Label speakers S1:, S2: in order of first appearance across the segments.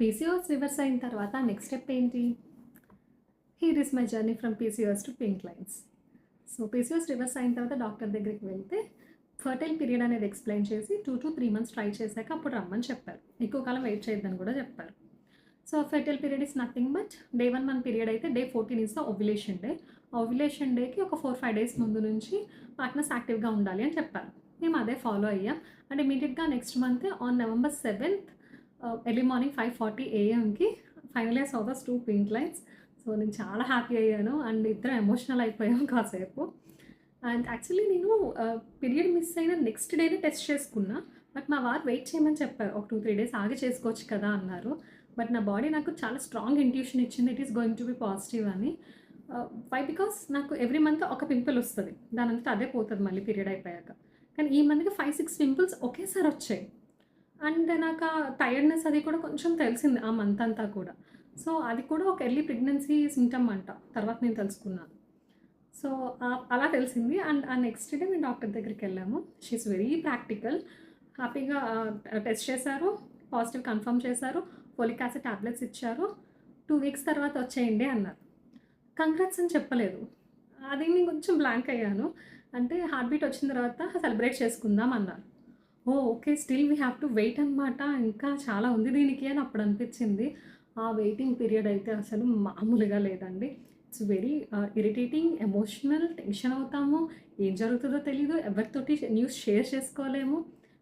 S1: PCOS reverse అయిన తర్వాత next step ఏంటి? Here is my journey from PCOS to pink lines. So PCOS reverse అయిన తర్వాత doctor దగ్గరికి వెళ్తే ఫర్టైల్ పీరియడ్ అనేది ఎక్స్‌ప్లెయిన్ చేసి 2-3 మంత్స్ ట్రై చేశాక అప్పుడు రమ్మని చెప్పారు. ఎక్కువ కాలం వెయిట్ చేయొద్దని కూడా చెప్పారు. So fertile period is nothing but day 1 మన పీరియడ్ అయితే day 14 is the ovulation day. Ovulation డేకి ఒక 4-5 డేస్ ముందు నుంచి పార్ట్నర్స్ యాక్టివ్‌గా ఉండాలి అని చెప్పారు. మేము అదే ఫాలో అయ్యాం. అండ్ ఇమ్మీడియేట్‌గా next month on November 7th early morning 5:40 ఏఎంకి finally I saw those 2 pink lines. So నేను చాలా హ్యాపీ అయ్యాను అండ్ ఇద్దరం ఎమోషనల్ అయిపోయాం కాసేపు. అండ్ యాక్చువల్లీ నేను పీరియడ్ మిస్ అయిన నెక్స్ట్ డేనే టెస్ట్ చేసుకున్నా. బట్ మా వారు వెయిట్ చేయమని చెప్పారు. ఒక 2-3 డేస్ ఆగి చేసుకోవచ్చు కదా అన్నారు. బట్ నా బాడీ నాకు చాలా స్ట్రాంగ్ ఇంట్యూషన్ ఇచ్చింది it is going to be positive అని. వై బికాస్ నాకు ఎవ్రీ మంత్ ఒక పింపుల్ వస్తది. దానంతట అదే పోతది మళ్ళీ పీరియడ్ అయిపోయాక. కానీ ఈ మంత్‌కి 5-6 పింపుల్స్ ఒకేసారి వచ్చాయి. అండ్ నాకు ఆ టైర్డ్‌నెస్ అది కూడా కొంచెం తెలిసింది ఆ మంత్ అంతా కూడా. సో అది కూడా ఒక ఎర్లీ ప్రెగ్నెన్సీ సింప్టమ్ అంట. తర్వాత నేను తెలుసుకున్నాను. సో అలా తెలిసింది. అండ్ ఆ నెక్స్ట్ డే మేము డాక్టర్ దగ్గరికెళ్ళాము. She is very practical. హ్యాపీగా టెస్ట్ చేశారు. పాజిటివ్ కన్ఫర్మ్ చేశారు. ఫోలిక్ యాసిడ్ టాబ్లెట్స్ ఇచ్చారు. 2 వీక్స్ తర్వాత వచ్చేయండి అన్నారు. కంగ్రాట్స్ అని చెప్పలేదు. అది నేను కొంచెం బ్లాంక్ అయ్యాను. అంటే హార్ట్ బీట్ వచ్చిన తర్వాత సెలబ్రేట్ చేసుకుందాం అన్నారు. Oh! Okay. Still we have to wait అనమాట. ఇంకా చాలా ఉంది దీనికి అని అప్పుడు అనిపించింది. ఆ వెయిటింగ్ పీరియడ్ అయితే అసలు మామూలుగా లేదండి. It's very irritating, emotional, tension అవుతాము. ఏం జరుగుతుందో తెలీదు. ఎవరితోటి న్యూస్ షేర్ చేసుకోలేము.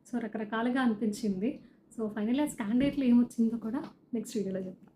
S1: సో రకరకాలుగా అనిపించింది. సో ఫైనల్లీ ఆ స్కాన్ డేట్‌లో ఏమొచ్చిందో కూడా నెక్స్ట్ వీడియోలో చెప్తా.